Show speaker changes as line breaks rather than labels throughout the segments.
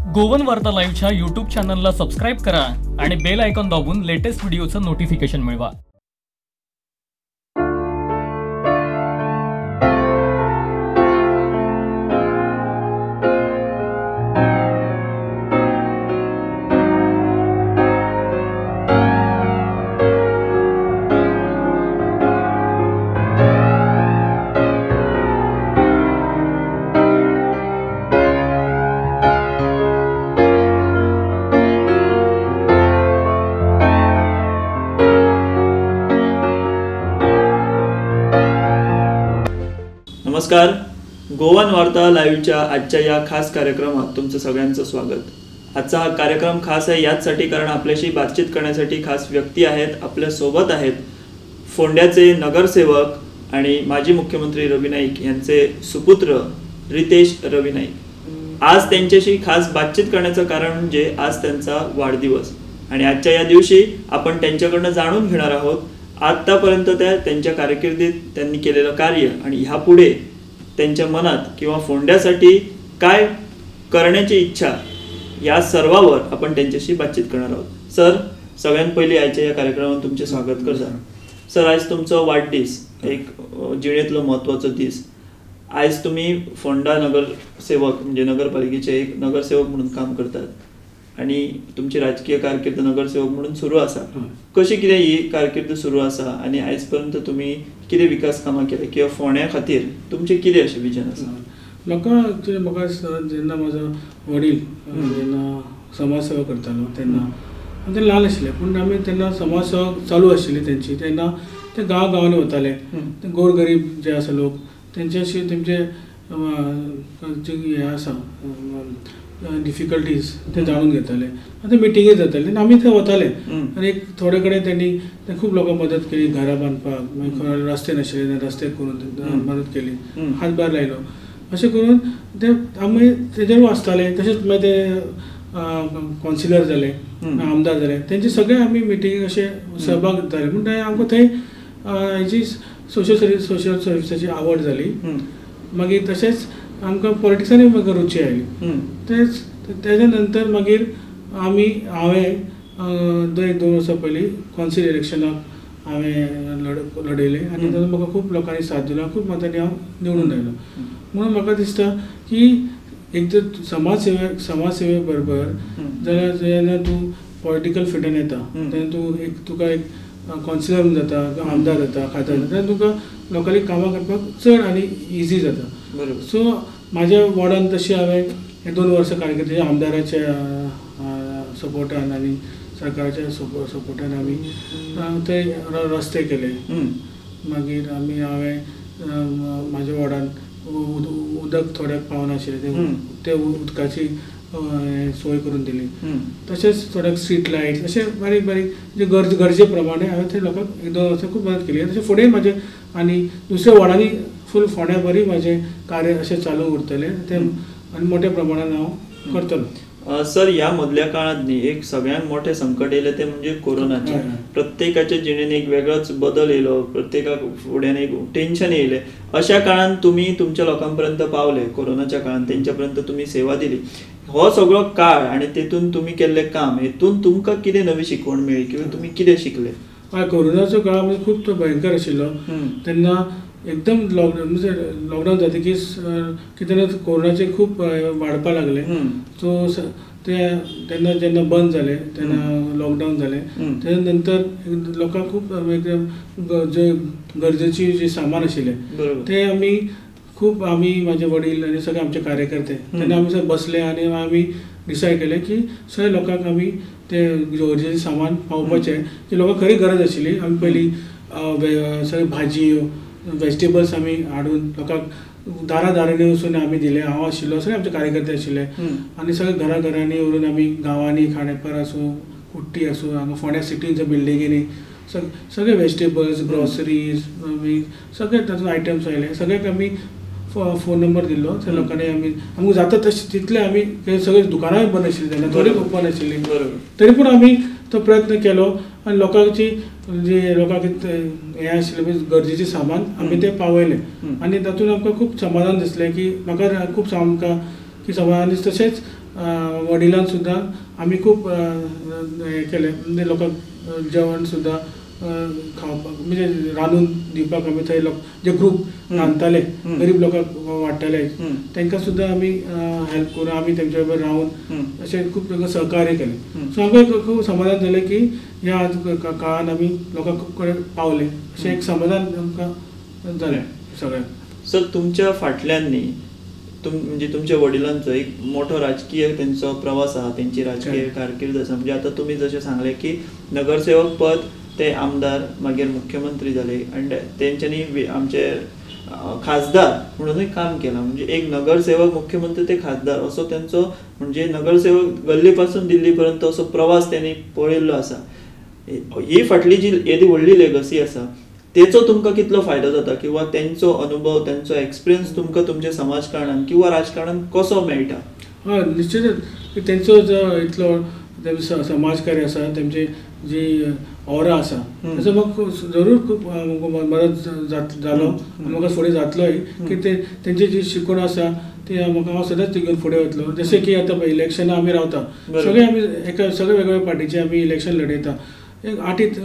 Goan वार्ता लाईव्हच्या YouTube चॅनलला सबस्क्राईब करा आणि बेल आयकॉन दाबून लेटेस्ट व्हिडिओचं नोटिफिकेशन मिळवा।
नमस्कार, गोवन वार्ता लाईव्हच्या आजच्या या खास कार्यक्रमात तुमचं सगळ्यांचं स्वागत। आजचा हा कार्यक्रम खास आहे याचसाठी कारण आपल्याशी बातचीत करण्यासाठी खास व्यक्ती आहेत, आपल्या सोबत आहेत फोंड्याचे नगरसेवक आणि माजी मुख्यमंत्री रवी नाईक यांचे सुपुत्र रितेश रवी नाईक। आज त्यांच्याशी खास बातचीत करण्याचं कारण म्हणजे आज त्यांचा वाढदिवस आणि आजच्या या दिवशी आपण त्यांच्याकडनं जाणून घेणार आहोत आतापर्यंत त्यांच्या कारकिर्दीत त्यांनी केलेलं कार्य आणि ह्यापुढे त्यांच्या मनात किंवा फोंड्यासाठी काय करण्याची इच्छा या सर्वावर आपण त्यांच्याशी बातचीत करणार आहोत। सर, सगळ्यात पहिले आजच्या या कार्यक्रमात तुमचे स्वागत करता। सर, आज तुमचं वाढदिवस, एक जिणेतलं महत्त्वाचं दिस। आज तुम्ही फोंडा नगरसेवक म्हणजे नगरपालिकेचे एक नगरसेवक म्हणून काम करतात आणि तुमची राजकीय कारकीर्द नगरसेवक म्हणून सुरू असा। कशी कितें ही कारकीर्द सुरू असा आणि आजपर्यंत तुम्ही कितें विकास कामां केले किंवा फोंड्या खातीर तुमचे कितें अशें विजन आसा?
म्हाका एक्चुअली म्हाका जेन्ना म्हजो वडील जेन्ना समाजसेवा करतालो तेन्ना ते ल्हान आशिल्ले पण आमी तेन्ना समाजसेवा चालू आशिल्ली तेंची तेन्ना ते गांवांनी वताले। ते गोरगरीब जे आसा लोक तेंच्याशी तेंचे जे हे आसा डिफिकल्टीज ते जाणून घेताले आनी मिटिंगे जाताले आमी थंय वताले आनी एक थोडे कडेन तेंनी खूब लोकांक मदत केली, घरां बांदपाक, मागीर रस्ते नाशिल्ले रस्ते करून मदत केली, हातभार लायलो। अशें करून ते आमी तेजेर वाचताले। तशेंच मागीर ते कौन्सिलर जाले, आमदार जाले, तेंचे सगळे आमी मिटिंग अशे सहभाग जाताले। पूण आमकां थंय हेची सोशल सर्विसाची आवड जाली। मागीर तशेंच आमकां पॉलिटिक्सांनी म्हाका रुची आयली। तेच्या नंतर मागीर हांवें 2 वर्सां पयलीं कौन्सिल इलेक्शनाक हांवें लडयलें आनी तातूंत म्हाका खूब लोकांनी साथ दिलो, खूब मतांनी हांव निवडून आयलो। म्हणून म्हाका दिसता की एक तर समाजसेवे बरोबर जाल्यार जेन्ना तूं पॉलिटिकल फिल्डान येता तेन्ना तुका एक कौन्सिलर म्हणून जाता, आमदार जाता, खासदार जाता, तेन्ना तुका लोकांनी कामां करपाक चड आनी इजी जाता। सो म्हाज्या वॉर्डान तशी हांवें हे 2 वर्सां कारकिर्दीच्या आमदाराच्या सपोर्टान आनी सरकाराच्या सपोर्टान आमी थंय रस्ते केले। मागीर हांवें म्हाज्या वॉर्डान उदक थोड्याक पावनाशिल्लें ते उदकाची सोय करून दिली। तशेंच थोड्याक स्ट्रीट लायट्स अशे बारीक बारीक जे गरजे प्रमाणे हांवें थंय लोकांक 1-2 वर्सां खूब मदत केली। तशें फुडें म्हाजें आनी दुसऱ्या वॉर्डांनी फूल फोंड्या बरी म्हाजें कार्य अशें चालू उरतलें ते आनी मोठ्या प्रमाणान हांव करतलो।
सर, ह्या मधल्या काळात न्ही एक सगळ्यात मोठें संकट येयलें ते म्हणजे कोरोनाचे। प्रत्येकाच्या जिणेन एक वेगळोच बदल येयलो, प्रत्येकाक फुड्यान एक टेन्शन येयलें। अशा काळात तुम्ही तुमच्या लोकांपर्यंत पावले, कोरोनाच्या काळात तेंच्यापर्यंत तुम्ही सेवा दिली। हो सगळो काळ आणि तेतून तुम्ही केल्लें काम, हेतून तुमकां कितें नवी शिकवण मेळ्ळी किंवा तुम्ही कितें शिकले?
कोरोनाचो काळ म्हणजे खूब तो भयंकर आशिल्लो। तेन्ना एकदम लॉकडावन जातकीर कितें कोरोनाचे खूब वाडपाक लागले। सो तेन्ना जेन्ना बंद जालें तेन्ना लॉकडावन जालें तेच्या नंतर लोकांक खूब जे गरजेची जे सामान आशिल्लें ते आमी म्हाजे वडील आनी सगळे आमचे कार्यकर्ते तेन्ना आमी सगळे बसले आनी आमी डिसायड केलें की सगळ्या लोकांक आमी ते गरजेचें सामान पावोवपाचें, की लोकांक खरी गरज आशिल्ली। आमी पयलीं सगळे भाजयो वेजिटेबल्स आमी हाडून लोकांक दारांनी वचून आमी दिले। हांव आशिल्लो, सगळे आमचे कार्यकर्ते आशिल्ले आनी सगळे घरांनी व्हरून आमी गांवांनी खांडेपार आसूं, कुट्टी आसूं, हांगा फोंड्या सिटीच्या बिल्डिंगेनी सगळे वेजिटेबल्स, ग्रॉसरीज सगळे तातूंत आयटम्स आयले। सगळ्याक आमी फोन नंबर दिल्लो, त्या लोकांनी आमकां जाता तशें तितले आमी सगळे दुकानां बंद आशिल्लीं तेन्ना, थोडी ओपन आशिल्लीं, तरी पूण आमी तो प्रयत्न केलो आनी लोकांची जे लोकांक हें आशिल्लें गरजेचें सामान आमी तें पावयलें आनी तातूंत आमकां खूब समाधान दिसलें की म्हाका खूब आमकां की समाधान दिसता। तशेंच वडिलांक सुद्दां आमी खूब हें केलें म्हणजे लोकांक जेवण सुद्दां खावपाक म्हणजे रांदून दिवपाक आमी थंय जे ग्रूप रांदताले गरीब लोकांक वाडटाले तांकां सुद्दां आमी हेल्प करून आमी तेंचे बरोबर रावन अशें खूब तांकां सहकार्य केलें. सो आमकां खूब समाधान जालें की ह्या काळान आमी लोकांक कडेन पावले अशें एक समाधान आमकां जालें सगळ्यांक.
सर तुमच्या फाटल्यान न्ही म्हणजे तुमच्या वडिलांचो एक मोठो राजकीय त्यांचो प्रवास आहा, त्यांची राजकीय कारकीर्द आसा. म्हणजे आता तुम्ही जशें सांगले की नगरसेवक पद ते आमदार मागीर मुख्यमंत्री जाले आनी तेंच्यांनी आमचे खासदार म्हणूनय काम केलां. म्हणजे एक नगरसेवक मुख्यमंत्री ते खासदार असो त्यांचो म्हणजे नगरसेवक गल्ली पासून दिल्ली पर्यंत असो प्रवास त्यांनी पळयल्लो आसा. ही फाटली जी येदी व्हडली लेगसी आसा तेचो तुमकां कितलो फायदो जाता किंवा तेंचो अनुभव तेंचो एक्सपिरियन्स तुमकां तुमच्या समाजकारणान किंवा राजकारणान कसो मेळटा?
हय निश्चितच तेंचो जो इतलो समाजकार्य आसा तेंची जी ऑरा आसा ताचो म्हाका जरूर खूब मदत जालो म्हाका फुडें जातलोय की तेंची जी शिकवण आसा ती म्हाका हांव सदांच ती घेवन फुडें वतलो. जशें की आतां इलेक्शनां आमी रावता सगळे आमी सगळे वेगवेगळ्या पार्टीचे आमी इलेक्शन लडयता एक आटीत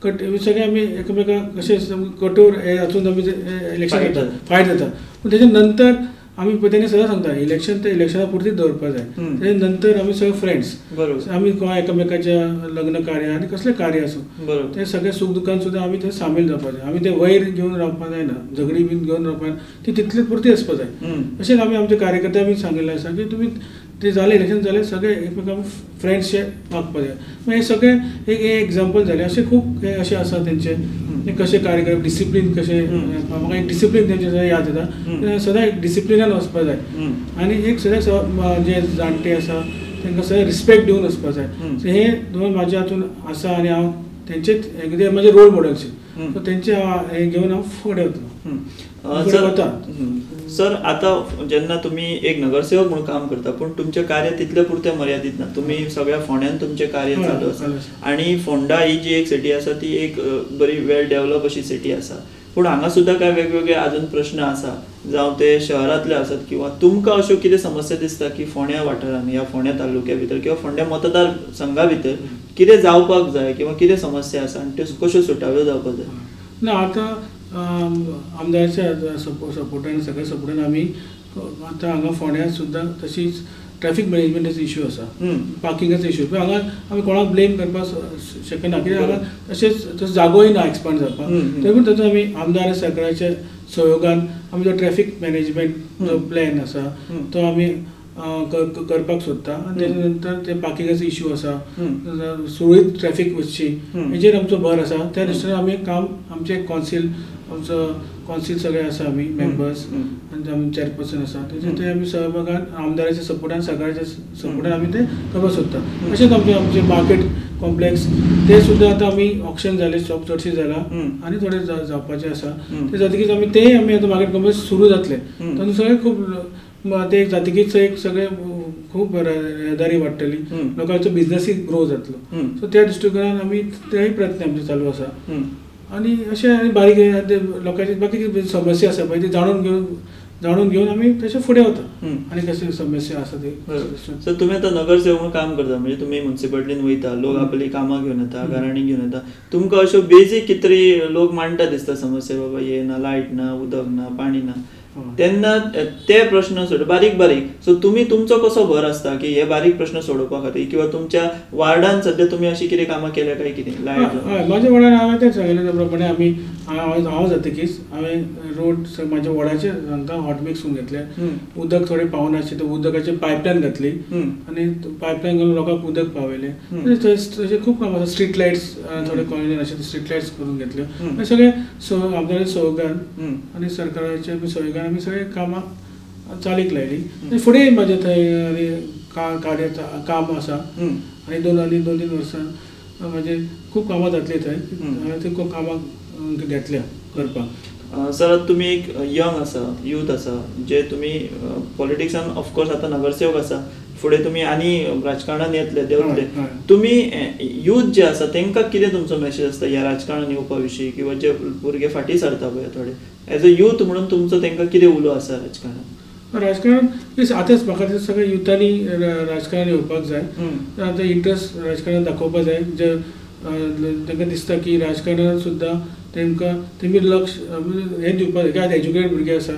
सगळे आमी एकामेकांक अशें कठोर हे हातून आमी इलेक्शन फायट जाता. पूण तेच्या नंतर आमी तेणी सदां सांगता इलेक्शन ते इलेक्शना पुरतीच दवरपा जाय. तेच्या नंतर आमी सगळे फ्रेंड्स आमी गोंय एकामेकाच्या लग्न कार्य आनी कसलें कार्य आसूं ते सगळे सुख दुखान सुद्दां आमी थंय सामील जावपा जाय. आमी ते वयर घेवन रावपा जायना, झगडी बीन घेवन रावपा ती तितले पुरती आसपा जाय. अशेंच आमी आमच्या कार्यकर्त्यांक बी सांगिल्लें आसा की तुमी ते जालें इलेक्शन जालें सगळे एकमेकांक फ्रेंड्सशे वागपा जाय. हे सगळे एक एग्जाम्पल जालें. अशें खूब अशें आसा तेंचे कशें कार्य करप डिसिप्लीन कशें म्हाका एक डिसिप्लीन तेंचे सदां याद येता. सदां एक डिसिप्लिनान वचपा जाय आनी एक सदां जे जाणटे आसा तांकां सदां रिस्पेक्ट दिवन वचपा जाय. हे दोन म्हाज्या हातून आसा आनी हांव तेंचेच कितें म्हाजे रोल मॉडेल्स सो तेंचे हे घेवन हांव फुडें वता.
सर आता जेन्ना तुम्ही एक नगरसेवक म्हणून काम करता पण तुमचे कार्य तितले पुरते मर्यादित ना. तुम्ही सगळ्या फोंड्यान तुमचे कार्य चालू आसा आणि फोंडा ही जी एक सिटी आसा ती एक बरी वेल डेव्हलप अशी सिटी आसा. पूण हांगा सुद्दां काय वेगवेगळे अजून प्रश्न आसा जावं ते शहरांतले आसात किंवा तुमकां अश्यो कितें समस्या दिसता की फोंड्या वाठारांत ह्या फोंड्या तालुक्या भितर किंवा फोंड्या मतदार संघा भितर कितें जावपाक जाय किंवा कितें समस्या आसा आनी त्यो कश्यो सुटाव्यो जावपाक जाय?
ना आतां आमदाराच्या सपोर्टान सगळ्या सपोर्टान आमी आतां हांगा फोंड्यां सुद्दां तशीच ट्रॅफिक मॅनेजमेंटाचो इश्यू आसा, पार्किंगाचो इश्यू. हांगा आमी कोणाक ब्लेम करपाक शकना कित्याक हांगा तशेंच जागोय ना एक्सपांड जावपाक. तरी पूण तातूंत आमी आमदार सरकाराच्या सहयोगान आमी जो ट्रॅफिक मॅनेजमेंट जो प्लॅन आसा तो आमी करपाक सोदता आनी तेच्या नंतर ते पार्किंगाचो इश्यू आसा सुरळीत ट्रॅफिक वचची हेजेर आमचो भर आसा. त्या दृश्टीन आमी काम आमचे कॉन्सिल सगळे आसा आमी मेंबर्स आनी आमी चेअरपर्सन आसा ते आमी सहभागान आमदाराच्या सपोर्टान सरकाराच्या सपोर्टान आमी ते करपाक सोदता. तशेंच आमचे मार्केट कॉम्प्लेक्स ते सुद्दां आतां आमी ऑक्शन जाले स्टॉक चडशे जाला आनी थोडे जावपाचे आसा. ते जातकीच आमी आतां मार्केट कॉम्प्लेक्स सुरू जातले तातूंत सगळे खूब ते जातकीच एक सगळे खूब येरादारी वाडटली लोकांचो बिझनसूय ग्रो जातलो. सो त्या दृश्टीकोनान आमी तेय प्रयत्न आमचे चालू आसा आनी अशें आनी बारीक लोकांची बाकी समस्या आसा पळय ती जाणून घेवन आमी तशें फुडें वता आनी कसली समस्या आसा ती.
सर तुमी आतां नगरसेवक काम करता म्हणजे तुमी म्युनिसिपालिटीन वयता लोक आपली कामां घेवन येता घराणी घेवन येता. तुमकां अश्यो बेजीक कितें तरी लोक मांडटा दिसता समस्या बाबा हे ना लायट ना उदक ना पाणी ना तेन्ना ते प्रश्न बारीक सो तुम्ही तुमचो कसो भर आसता की हे बारीक प्रश्न सोडोवपा खातीर किंवा तुमच्या वार्डान सध्या तुम्ही अशी कितें कामां केल्या काय कितें लायट?
म्हाज्या वार्डान हांवें तें सांगलें त्या प्रमाणे आमी हांव जातकीच हांवें रोड म्हाज्या वार्डाचे हांकां हॉट मिक्स करून घेतले. उदक थोडें पावनाशिल्लें तर उदकाची पायपलायन घातली आनी पायपलायन घालून लोकांक उदक पावयलें. तशें खूब काम आसा. स्ट्रीट लायट्स थोडे कॉलनीन अशें स्ट्रीट लायट्स करून घेतल्यो. सगळे आमच्या सहयोगान आनी सरकाराच्या सहयोगान आमी सगळे कामां चालीक लायली. फुडें म्हाजें थंय कार्य काम आसा आनी दोन तीन वर्सां म्हाजे खूब कामां जातली थंय. हांवें ती खूब कामां घेतल्या करपाक.
सर तुम्ही एक यंग आसा यूथ आसा जे तुम्ही पॉलिटिक्सान ऑफकोर्स आता नगरसेवक आसा फुडें तुम्ही आनी राजकारणान येतले देंवतले. तुम्ही यूथ जे आसा तांकां कितें तुमचो मॅसेज आसता ह्या राजकारणान येवपा विशीं किंवा जे भुरगे फाटीं सरता पळय थोडे एज अ यूथ म्हणून तुमचो तांकां कितें उलो आसा राजकारणान?
राजकारण आतांच म्हाका दिसता सगळ्या युथांनी राजकारण येवपाक जाय. आतां इंट्रस्ट राजकारणांत दाखोवपाक जाय. जे तांकां दिसता की राजकारणांत सुद्दां तेमी लक्ष हे दिवपाक जाय की आतां एज्युकेटेड भुरगे आसा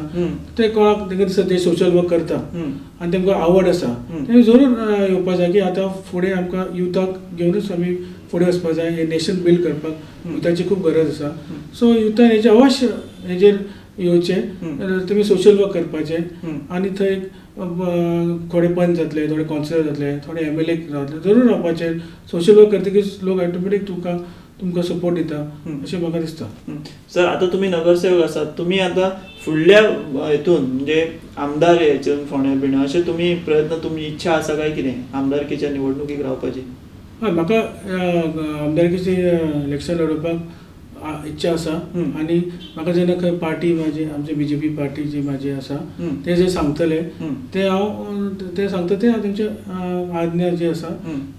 ते कोणाक तांकां दिसता ते सोशल वर्क करता आनी तांकां आवड आसा तेमी जरूर येवपाक जाय की आतां फुडें आमकां युथाक घेवनूच आमी फुडें वचपाक जाय. हे नेशन बिल्ड करपाक युथाची खूब गरज आसा. सो युथान हेजे अवश्य हेजेर येवचें, तुमी सोशल वर्क करपाचें आनी थंय थोडे पंच जातले, थोडे कावन्सिलर जातले, थोडे MLA जातले, जरूर रावपाचें. सोशल वर्क करतकीच लोक ऑटोमॅटीक तुमकां सपोर्ट दिता अशें म्हाका दिसता.
सर आतां तुमी नगरसेवक आसात, तुमी आतां फुडल्या हितून म्हणजे आमदार हेतून फोंड्या बिण्या अशें तुमी प्रयत्न, तुमची इच्छा आसा काय कितें आमदारकीच्या निवडणुकीक रावपाची?
हय, म्हाका आमदारकीचें इलेक्शन लडोवपाक इच्छा आसा. आनी म्हाका जेन्ना खंय पार्टी म्हाजी आमची BJP पार्टी जी म्हाजी आसा ते जे सांगतले ते सांगता ते हांव तेंचे आज्ञा जी आसा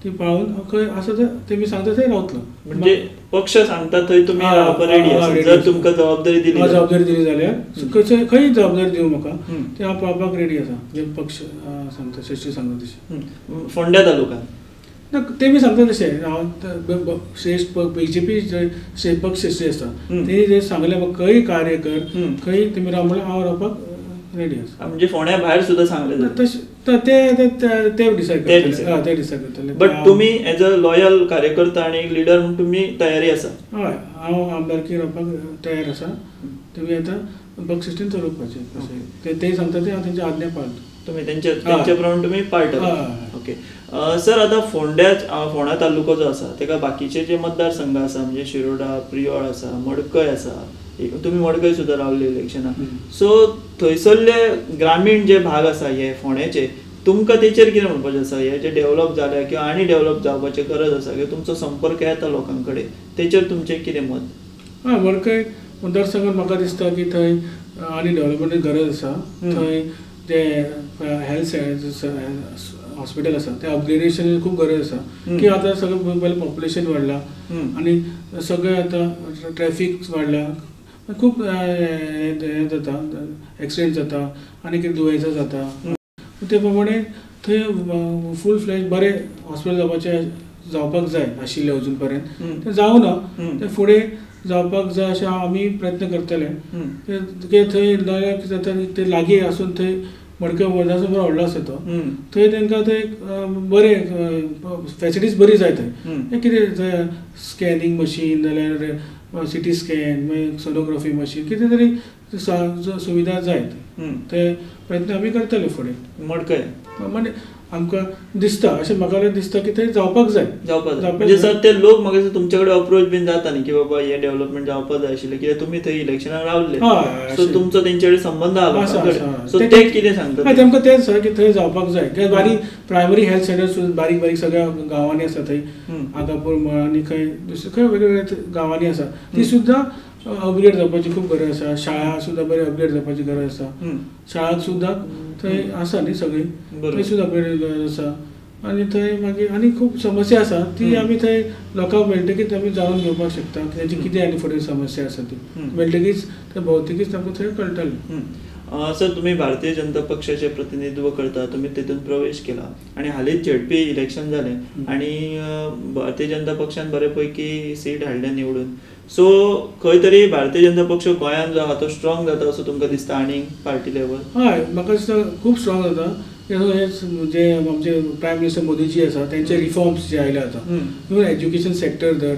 ती पाळून खंय आसा तेमी सांगता थंय रावतलो.
म्हणजे पक्ष सांगता थंय तुमी रावपाक रेडी आसा जर तुमकां जबाबदारी दिली
जाल्यार खंय जबाबदारी दिवं म्हाका ते हांव पाळपाक रेडी आसा जे पक्ष सांगता श्रेष्ठी सांगता तशें.
फोंड्या तालुक्यात
ते बी सांगता तशें हांव श्रेष्ठ BJP पक्ष श्रेष्ठी आसा तेणी जे सांगलें म्हाका खंय कार्य कर खंय तुमी राव म्हळ्यार हांव रावपाक रेडी आसा.
म्हणजे फोंड्या भायर सुद्दां सांगलें
ते डिसायड करतले.
बट तुमी एज अ लॉयल कार्यकर्ता आनी लिडर म्हणून तुमी तयारी आसा?
हय, हांव आमदारकी रावपाक तयार आसा. तुमी आतां पक्ष श्रेष्ठीन चलोवपाचें ते सांगता ते हांव तेंची आज्ञा पाळटा.
तुमी तेंचे प्रमाणे तुमी पाळटा. ओके सर, आतां फोंडा तालुको जो आसा तेका बाकीचे जे मतदारसंघ आसा म्हणजे शिरोडा, प्रियोळ आसा, मडकय आसा, तुमी मडकय सुद्दां रावले इलेक्शनाक. सो थंयसरले ग्रामीण जे भाग आसा हे फोंड्याचे तुमकां तेचेर कितें म्हणपाचें आसा? हे जे डेव्हलप जाल्या किंवा आनी डेव्हलप जावपाची गरज आसा किंवा तुमचो संपर्क येता लोकां कडेन तेचेर तुमचें कितें मत?
हय, मडकय मतदारसंघात म्हाका दिसता की थंय आनी डेव्हलपमेंटाची गरज आसा. थंय जे हेल्थ हॉस्पिटल आसा ते अपग्रेडेशन खूब गरज आसा की आतां सगळें पयलें पॉप्युलेशन वाडलां आनी सगळें आतां ट्रॅफिक वाडलां, खूब हें जाता, एक्सिडेंट जाता आनी कितें दुयेंसां जाता. ते प्रमाणे थंय फूल फ्लॅज बरें हॉस्पिटल जावपाक जाय आशिल्लें अजून पर्यंत तें जावं ना. तें फुडें जावपाक जाय अशें आमी प्रयत्न करतले. थंय कितें जाता ते लागीं आसून थंय मडकय मतदारसंघ व्हडलो आसा तो थंय तांकां थंय बरें फॅसिलिटीज बरी जाय. थंय कितें स्कॅनिंग मशीन जाल्यार CT स्कॅन मागीर सोनोग्राफी मशीन कितें तरी सुविधा जाय. ते प्रयत्न आमी करतले फुडें.
मडकय
म्हणजे आमकां दिसता अशें म्हाका दिसता की थंय जावपाक जाय.
म्हणजे सर ते लोक म्हाका तुमचे कडेन अप्रोच बीन जाता न्ही की बाबा हे डेव्हलपमेंट जावपाक जाय आशिल्लें कित्याक तुमी थंय इलेक्शनाक रावल्ले सो तुमचो तेंचे कडेन संबंध आसा. सो ते कितें सांगता?
तेमकां तेंच सर की थंय जावपाक जाय कित्याक बारीक प्रायमरी हेल्थ सेंटर बारीक बारीक सगळ्या गांवांनी आसा. थंय आगापूर म्हण आनी खंय दुसरे खंय वेगवेगळ्या गांवांनी आसा ती सुद्दां अपग्रेड जावपाची खूब गरज आसा. शाळा सुद्दां बरी अपग्रेड जावपाची गरज आसा. शाळाक सुद्दां थंय आसा न्ही सगळी थंय सुद्दां अपग्रेड गरज आसा. आनी थंय मागीर आनी खूब समस्या आसा ती आमी थंय लोकांक मेळटकीच आमी जाणून घेवपाक शकता तेंची कितें आनी फुडें समस्या आसा ती मेळटकीच ते भोवतकीच आमकां थंय कळटलें.
सर तुम्ही भारतीय जनता पक्षाचे प्रतिनिधित्व करता, तुम्ही तितून प्रवेश केला आणि हालींच झेडपी इलेक्शन जालें आणि भारतीय जनता पक्षान बऱ्यापैकी सीट हाडल्या निवडून. सो खंय तरी भारतीय जनता पक्ष गोंयांत जो आहा तो स्ट्रॉंग जाता असो तुमकां दिसता आनी पार्टी लेवल?
हय, म्हाका दिसता खूब स्ट्रॉंग जाता. जे आमचे प्रायम मिनिस्टर मोदीजी आसा तेंचे रिफॉर्म्स जे आयले आतां इवन एज्युकेशन सेक्टर धर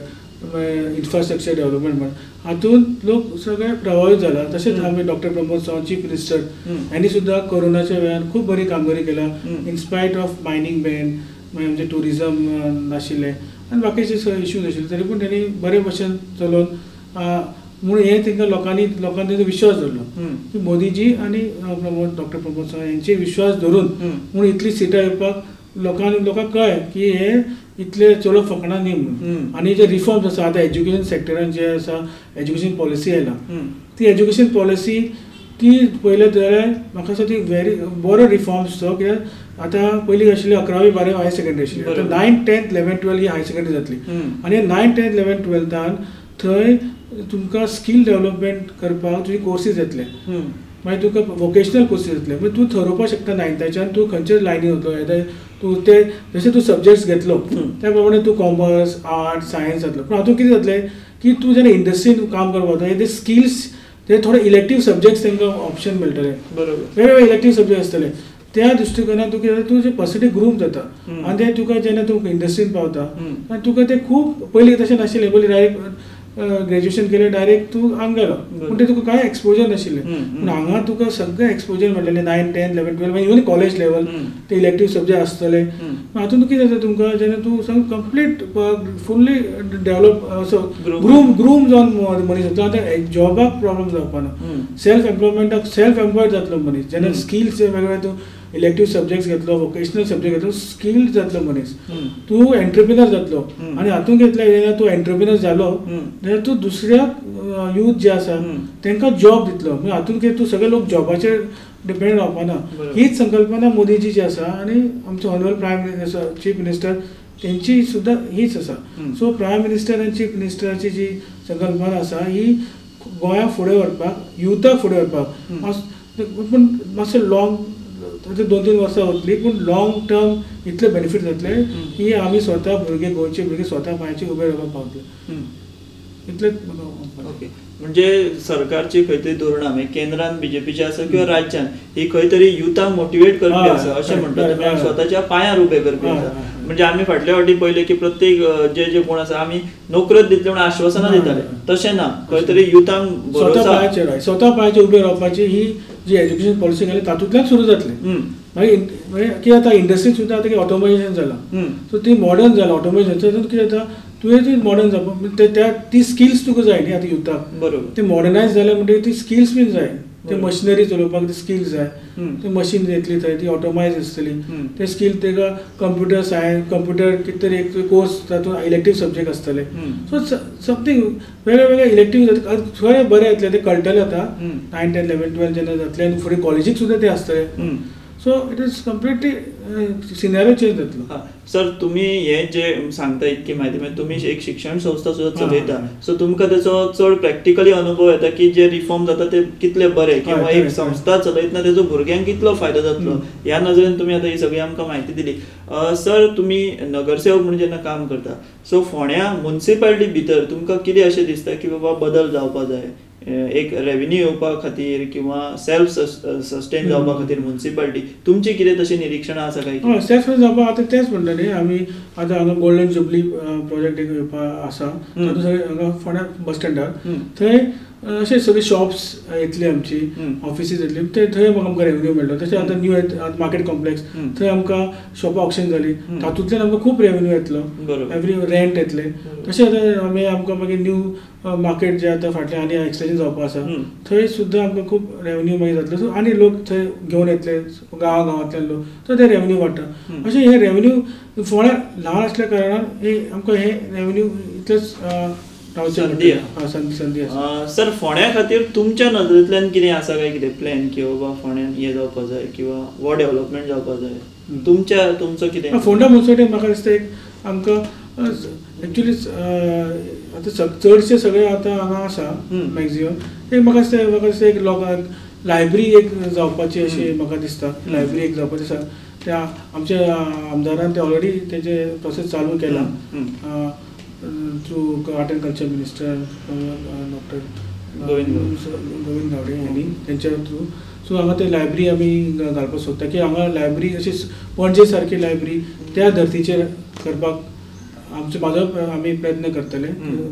इन्फ्रास्ट्रक्चर डेव्हलपमेंट म्हण हातून लोक सगळे प्रभावीत जाला. तशेंच आमी doctor Pramod Sawant chief minister हांणी सुद्दां कोरोनाच्या वेळार खूब बरी कामगिरी केला. इनस्पायट ऑफ मायनींग बॅन मागीर आमचे ट्युरिजम नाशिल्लें आनी बाकीचे इश्यूज आशिल्ले तरी पूण तेणी बरे भशेन चलोवन म्हणून हे तांकां लोकांनी तेंचो विश्वास धरलो की मोदीजी आनी डॉक्टर प्रमोद सावंत हेंचे विश्वास धरून म्हणून इतली सिटां येवपाक लोकांक कळ्ळें की हे इतले चलो फकाणां न्ही म्हणून. आनी जे रिफॉर्म्स आसा आतां एज्युकेशन सेक्टरान जे आसा एज्युकेशन पॉलिसी आयला ती एज्युकेशन पॉलिसी ती पळयलें जाल्यार म्हाका दिसता ती व्हेरी बरो रिफॉर्म्स तो कित्याक आतां पयलीं आशिल्ली 11वी 12वी हायर सेकंडरी आशिल्ली आतां 9th 10th 11th 12th ही हायर सेकंडरी जातली आनी 9th 10th 11th 12th थंय तुमकां स्कील डेव्हलपमेंट करपाक तुजे कोर्सीस येतले मागीर तुका वोकेशनल कोर्सीस जातले मागीर तूं ठरोवपाक शकता 9th तूं खंयचे लायनीन वतलो तूं ते जशे तूं सब्जेक्ट्स घेतलो त्या प्रमाणे तूं कॉमर्स आर्ट सायन्स जातलो पूण हातूंत कितें जातलें की तूं जेन्ना इंडस्ट्रीन काम करपाक वता ते स्किल्स ते थोडे इलेक्टीव सब्जेक्ट्स तांकां ऑप्शन मेळटले वेगवेगळे इलेक्टीव सब्जेक्ट आसतले त्या दृश्टिकोनात तुजें पर्सेंटेज ग्रूम जाता आनी ते तुका जेन्ना तूं इंडस्ट्रीन पावता आनी तुका ते खूब पयलीं तशें नाशिल्लें पयलीं डायरेक्ट ग्रॅज्युएशन केलें डायरेक्ट तूं हांगा गेलो पूण ते तुका कांय एक्सपोजर नाशिल्लें पूण हांगा तुका सगळें एक्सपोजर मेळटलें 9th 10th 11th 12th even college level ते इलेक्टीव सब्जेक्ट आसतले हातूंत कितें जाता तुमकां जेन्ना तूं सामको कंप्लीट फुल्ली डेवलप असो ग्रूम जावन मनीस जातलो आतां जॉबाक प्रॉब्लम जावपा ना सेल्फ एम्प्लॉयमेंटाक सेल्फ एम्प्लॉयड जातलो मनीस जेन्ना स्किल्स वेगवेगळे तूं इलेक्टीव सब्जेक्ट्स घेतलो वोकेशनल सब्जेक्ट घेतलो स्किल्ड जातलो मनीस तूं एंटरप्रिनर जातलो आनी हातूंत घेतले जेन्ना तूं एंटरप्रिनर जालो जाल्यार तूं दुसऱ्या यूथ जे आसा तांकां जॉब दितलो म्हणजे हातूंत तूं सगळे लोक जॉबाचेर डिपेंड रावपाना हीच संकल्पना मोदीची जी आसा आनी आमचो honourable prime minister chief minister तेंची सुद्दां हीच आसा सो प्रायम मिनिस्टर आनी चीफ मिनिस्टराची जी संकल्पना आसा ही गोंयाक फुडें व्हरपाक युथाक फुडें व्हरपाक पूण मातशें लॉंग 2-3 वर्सां वतली पूण लॉंग टर्म इतले बेनिफीट जातले की आमी स्वता भुरगे गोंयचे भुरगे स्वता पांयाचेर उबे रावपाक पावतले इतलेच
ओके म्हणजे सरकारची खंय तरी धोरणां केंद्रान बीजेपीची आसा किंवा राज्यान ही खंय तरी युथाक मोटिवेट करपी आसा अशें म्हणटा स्वताच्या पांयार उबे करपी आसा म्हणजे आमी फाटल्या फावटी पयले की प्रत्येक जे कोण आसा आमी नोकऱ्योच दितले म्हणून आश्वासनां दिताले तशें ना खंय तरी युथांक
स्वता पांयाचेर उबे रावपाची ही जी एज्युकेशन पॉलिसी घाली तातूंतल्यान सुरू जातले मागीर कितें जाता इंडस्ट्रीन सुद्दां आतां ऑटोमेशन जालां सो ती मॉडर्न जालां ऑटोमेशन कितें जाता तुवें ती मॉडर्न जावपाक ती स्किल्स तुका जाय न्ही आतां युथाक बरोबर ती मॉडर्नायज जाल्या म्हणटकीर ती स्किल्स बीन जाय ते मशिनरी चलोवपाक ती स्किल्स जाय ती मशीन येतली थंय ती ऑटोमायज आसतली ते स्किल ताका कंप्युटर सायन्स कंप्युटर कितें तरी एक कोर्स तातूंत इलेक्टीव सब्जेक्ट आसतले सो समथींग वेगळे वेगळे इलेक्टीव खंय बरें येतले ते कळटले आतां 9th 10th 11th 12th जेन्ना जातले आनी फुडें कॉलेजीक सुद्दां ते आसतले so it is completely scenario change जातलो
सर तुम्ही हे जे सांगता इतकी माहिती म्हणजे तुम्ही एक शिक्षण संस्था सुद्धा चलयता सो तुमकां त्याचो चड प्रॅक्टिकली अनुभव येता की जे रिफॉर्म जाता ते कितले बरे किंवा एक संस्था चलयतना तेजो भुरग्यांक कितलो फायदो जातलो ह्या नजरेन तुम्ही आता ही सगळी आमकां माहिती दिली सर तुम्ही नगरसेवक म्हणून जेन्ना काम करता सो फोंड्या म्युनिसिपालिटी भितर तुमकां कितें अशें दिसता की बाबा बदल जावपा जाय एक रेव्हेन्यू येवपा खातीर किंवा सेल्फ सस्टेन जावपा खातीर म्युनिसिपालिटी तुमची कितें तशी निरीक्षणां आसा काय
सेल्फ जावपा आतां तेंच म्हणटा न्ही आमी आतां हांगा गोल्डन जुबली प्रोजेक्ट एक येवपा आसा तातूंत सगळे हांगा फोंड्या बस स्टँडार थंय अशे सगळे शॉप्स येतली आमची ऑफिसीस येतली थंय आमकां रेव्हेन्यू मेळटलो तशें आतां न्यू मार्केट कॉम्प्लेक्स थंय आमकां शॉपां ऑक्शन जाली तातूंतल्यान आमकां खूब रेव्हेन्यू येतलो एवरी रेंट येतले तशें आतां आमकां मागीर न्यू मार्केट जे आतां फाटल्यान आनी एक्सटेंशन जावपा आसा थंय सुद्दां आमकां खूब रेव्हेन्यू मागीर जातलो सो आनी लोक थंय घेवन येतले गांवांतल्यान लोक तर ते रेव्हेन्यू वाडटा अशें हे रेव्हेन्यू फोंड्या ल्हान आसल्या कारणान आमकां हे रेव्हेन्यू इतलेच
संधी सर फोंड्या खातीर तुमच्या नदरेंतल्यान कितें आसा काय कितें प्लॅन की बाबा फोंड्यान हें जावपा जाय किंवा वो डेव्हलपमेंट जावपा जाय तुमचो कितें
फोंडा म्युनिसिपालिटी म्हाका दिसता एक आमकां एक्चुअली आतां चडशे सगळे आतां हांगा आसा मॅक्झिमम एक म्हाका दिसता एक लोकांक लायब्ररी एक जावपाची अशी म्हाका दिसता लायब्ररी एक जावपाची आसा त्या आमच्या आमदारान ते ऑलरेडी तेजे प्रोसेस चालू केला through art and culture minister doctor Govind Gawade यांनी त्यांच्या थ्रू सो हांगा ते लायब्ररी आमी घालपाक सोदता की हांगा लायब्ररी अशी पणजे सारकी लायब्ररी त्या धर्तीचेर करपाक म्हाजो आमी प्रयत्न करतले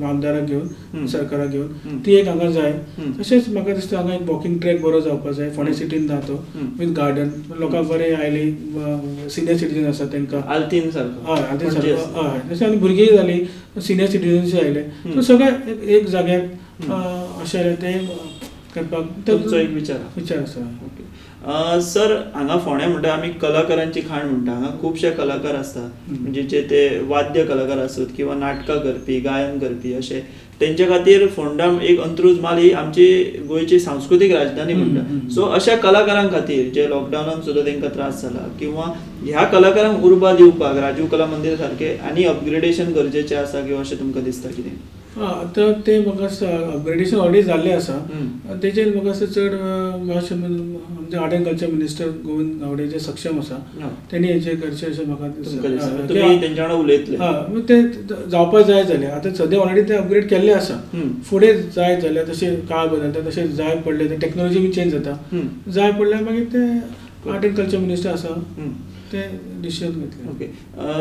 आमदाराक घेवन सरकाराक घेवन ती एक हांगा जाय तशेंच म्हाका दिसता हांगा एक वॉकिंग ट्रॅक बरो जावपाक जाय फोंड्या सिटीन ना तो विथ गार्डन लोकांक बरें आयली सिनियर सिटीजन आसा तांकां
आल्तीन सारको
आल्तीन सारको हय तशें आनी भुरगीं जालीं सिनियर सिटीजन्स आयले सो सगळे एक जाग्यार अशें ते करपाक
तुमचो एक विचार
आसा
सर हांगा फोंड्या म्हणटा आमी कलाकारांची खाण म्हणटा हांगा खुबशे कलाकार आसतात म्हणजे जे ते वाद्य कलाकार आसत किंवा नाटकां करपी गायन करपी अशे तेंच्या खातीर फोंडा एक अंत्रूज माल ही आमची गोंयची सांस्कृतीक राजधानी म्हणटा सो अशा कलाकारां खातीर जे लॉकडावनान सुद्दां तांकां त्रास जाला किंवा ह्या कलाकारांक उर्बा दिवपाक राजीव कला मंदिर सारखे आनी अपग्रेडेशन गरजेचें आसा किंवा अशें तुमकां दिसता कितें
आतां तें म्हाका अपग्रेडेशन ऑलरेडी जाल्लें आसा. तेजेर म्हाका चड मातशें आमचे art and culture minister Govind Gawade जे सक्षम आसा तेणी हेचेर करचें अशें म्हाका
दिसता. उलयतले
ते जावपाक जाय जालें. आतां सद्या ऑलरेडी ते अपग्रेड केल्लें आसा. फुडें जाय जाल्यार तशें काळ बदलता तशें जाय पडलें ते टेक्नॉलॉजी बी चेंज जाता. जाय पडल्यार मागीर ते आर्ट एंड कल्चर मिनिस्टर आसा ते डिसिजन घेतले.
ओके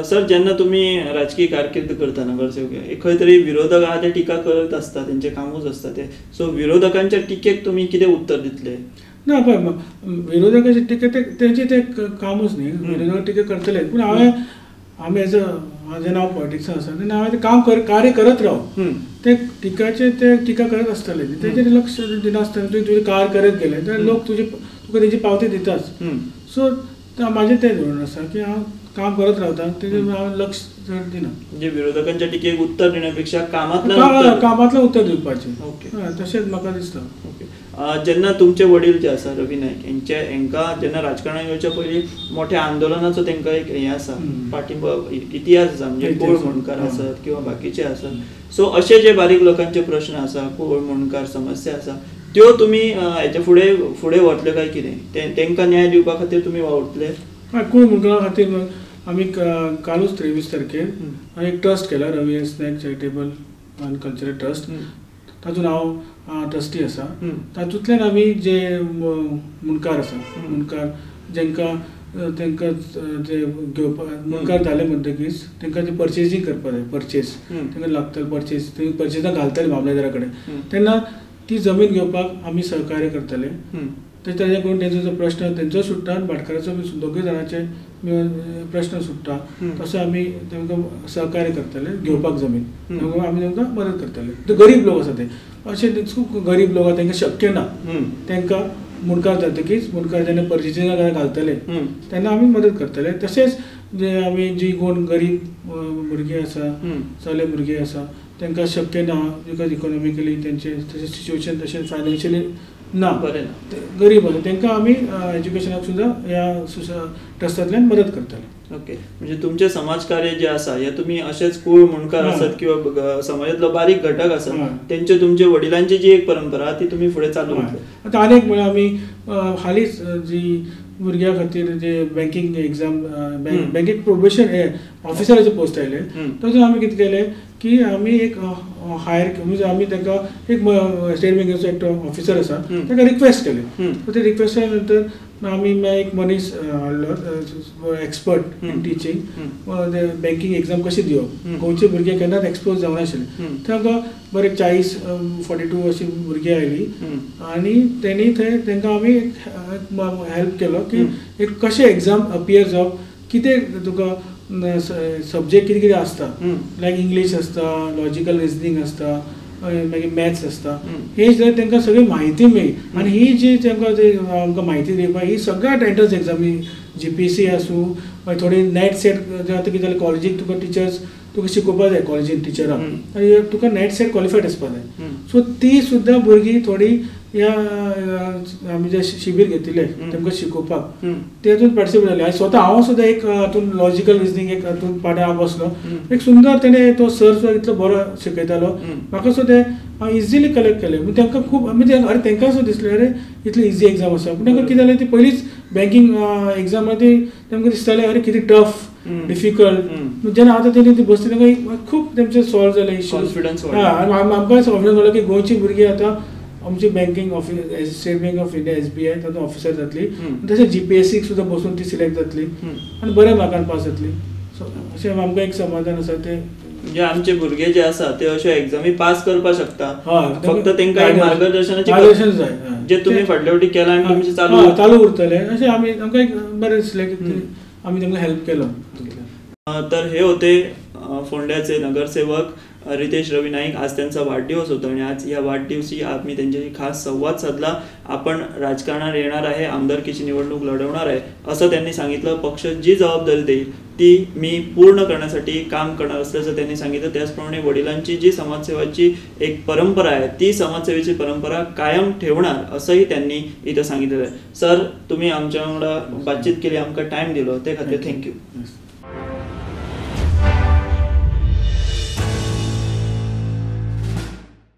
सर, जेन्ना तुमी राजकीय कारकीर्द करता नगरसेवक, खंय तरी विरोधक आहा ते टिका करत आसता, तेंचें कामूच आसता ते. सो विरोधकांच्या टिकेक तुमी कितें उत्तर दितले?
ना पळय, विरोधकाची टिका तेंचें तें कामूच न्ही. विरोधक टिका करतले, पूण आमी एज जेन्ना हांव पॉलिटिक्सान आसा तेन्ना हांवें तें काम कार्य करत राव. ते टिकाचे ते टिका करत आसतले, तेजेर लक्ष दिनासतना तुवें कार्य करत गेले जाल्यार लोक तुका तेजी पावती दिताच. सो म्हाजें तें धोरण आसा की हांव काम करत रावता, तेजेर हांव लक्ष चड दिना.
म्हणजे विरोधकांच्या टिकेक उत्तर दिण्यापेक्षा कामांतल्यान
उत्तर दिवपाचें. तशेंच म्हाका दिसता.
जेन्ना तुमचे वडील जे आसा रवी नायक हेंकां जेन्ना राजकारणांत येवच्या पयलीं मोठ्या आंदोलनाचो तेंकां एक हें आसा, पाठिंबो इतिहास आसा. म्हणजे कोळ मणकार आसत किंवा बाकीचे आसत. सो अशे जे बारीक लोकांचे प्रश्न आसा, कोळ मणकार समस्या आसा, त्यो तुमी हेचे फुडें वतले काय कितें? तेंकां न्याय दिवपा खातीर तुमी वावुरतले?
कोळ मणकारा खातीर आमी कालूच 23 तारखेर एक ट्रस्ट केला, रवी एस नायक चॅरिटेबल एंड कल्चरल ट्रस्ट. तातूंत हांव ट्रस्टी आसा. तातूंतल्यान आमी जे मुणकार आसा, मुणकार तेंकां जे घेवपाक मुणकार जाले म्हणटकीच तेंकां जे पर्चेसींग करपाक जाय, परचेस तेंकां लागतले, परचेसाक घालतले मामलेदारा कडेन, तेन्ना ती जमीन घेवपाक आमी सहकार्य करतले. ताजे करून तेंचो जो प्रश्न तेंचो सुट्टा आनी भाटकाराचो दोगूय जाणांचे प्रश्न सुट्टा. तसो आमी तेंकां सहकार्य करतले घेवपाक जमीन. आमी तेंकां मदत करतले. गरीब लोक आसा ते, अशे खूब गरीब लोक आसा तांकां शक्य ना, तांकां मुणकार जातकीच मुणकार जेन्ना पर्चेसिंगाक घालतले तेन्ना आमी मदत करतले. तशेंच जे आमी जी कोण गरीब भुरगीं आसा, चले भुरगीं आसा, तांकां शक्य ना, बिकॉज इकॉनॉमिकली तेंचे तशें सिच्युएशन तशें फायनान्शियली ना, गरीब आसा, तांकां आमी एज्युकेशनाक सुद्दां ह्या ट्रस्टांतल्यान मदत करतले.
ओके, म्हणजे तुमचे समाजकार्य जे आसा हे तुमी अशेंच कोळ मणकार आसत किंवा समाजातलो बारीक घटक आसत तेंचे तुमचे वडिलांची जी एक परंपरा ती तुमी फुडें चालू करतले.
आतां आनीक म्हळ्यार आमी हालींच जी भुरग्यां खातीर जे बँकींग एग्जाम, बँकींग प्रोबेशन ऑफिसराचे पोस्ट आयले, तातूंत आमी कितें केलें की आमी एक हायर म्हणजे आमी ताका एक स्टेट बँकेचो एकटो ऑफिसर आसा ताका रिक्वेस्ट केलें. ते रिक्वेस्टा नंतर आमी एक मनीस हाडलो, expert in teaching, banking exam कशी दिवप. गोंयचे भुरगे केन्नाच एक्सपोज जावनाशिल्ले, तांकां बरें 40-42 अशी भुरगीं आयलीं आनी तेणी थंय तांकां आमी हेल्प केलो की एक कशें एग्जाम अपियर जावप, कितें तुका सब्जेक्ट कितें कितें आसता, लायक इंग्लीश आसता, लॉजिकल रिजनिंग आसता, मागीर मॅथ्स आसता, हे जर तांकां सगळी म्हायती मेळ्ळी. आनी ही जी तांकां आमकां म्हायती दिवपाक ही सगळ्यात एंट्रन्स एग्जामी, GPSC आसूं मागीर थोडी नेट सेट, आतां कितें जालें कॉलेजीक तुका टिचर्स तुका शिकोवपाक जाय, कॉलेजीन टिचराक आनी तुका नेट सेट क्वॉलिफायड आसपाक जाय. सो ती सुद्दां भुरगीं थोडी ह्या आमी जे शिबीर घेतिल्ले तांकां शिकोवपाक तेतून पार्टिसिपेट जाले. आनी स्वता हांव सुद्दां एक हातून लॉजिकल रिजनिंग एक हातून पाठां बसलो. एक सुंदर तेणे तो सर सुद्दां इतलो बरो शिकयतालो, म्हाका सुद्दां हांव इजिली कलेक्ट केलें. म्हणजे तांकां खूब म्हणजे अरे तांकां सुद्दां दिसलें अरे इतली इजी एग्जाम आसा, पूण तांकां कितें जालें ती पयलींच बँकींग एग्जाम ती तांकां दिसतालें अरे कितें टफ डिफिकल्ट. जेन्ना आतां तेणी ती बसली तांकां खूब तेंचे सॉल्व जाले इश्यूज. आमकां कॉन्फिडन्स जालो की गोंयची भुरगीं आतां आमची banking office, state bank of India SBI तातूंत ऑफिसर जातली, तशें GPSC सुद्दां बसून ती सिलेक्ट जातली आनी बऱ्या मार्कान पास जातली. सो अशें आमकां एक समाधान आसा. ते
म्हणजे आमचे भुरगे जे आसा ते अशे एग्जामी पास करपाक शकता, फक्त तांकां मार्गदर्शनाची
जाय
जे तुमी फाटल्या फावटी केला आनी तुमचे
चालू उरतले. अशें आमी आमकां एक बरें दिसलें की आमी तांकां हेल्प केलो.
तर हे होते फोंड्याचे नगरसेवक रितेश रवी नाईक. आज त्यांचा वाढदिवस होता आणि आज या वाढदिवशी आम्ही त्यांच्याशी खास संवाद साधला. आपण राजकारणात येणार आहे, आमदारकीची निवडणूक लढवणार आहे असं त्यांनी सांगितलं. पक्ष जी जबाबदारी देईल ती मी पूर्ण करण्यासाठी काम करणार असल्याचं त्यांनी सांगितलं. त्याचप्रमाणे वडिलांची जी समाजसेवाची एक परंपरा आहे ती समाजसेवेची परंपरा कायम ठेवणार असंही त्यांनी इथं सांगितलेलं आहे. सर, तुम्ही आमच्याकडं बातचीत केली, आमका टाइम दिलो ते खातीर थँक्यू.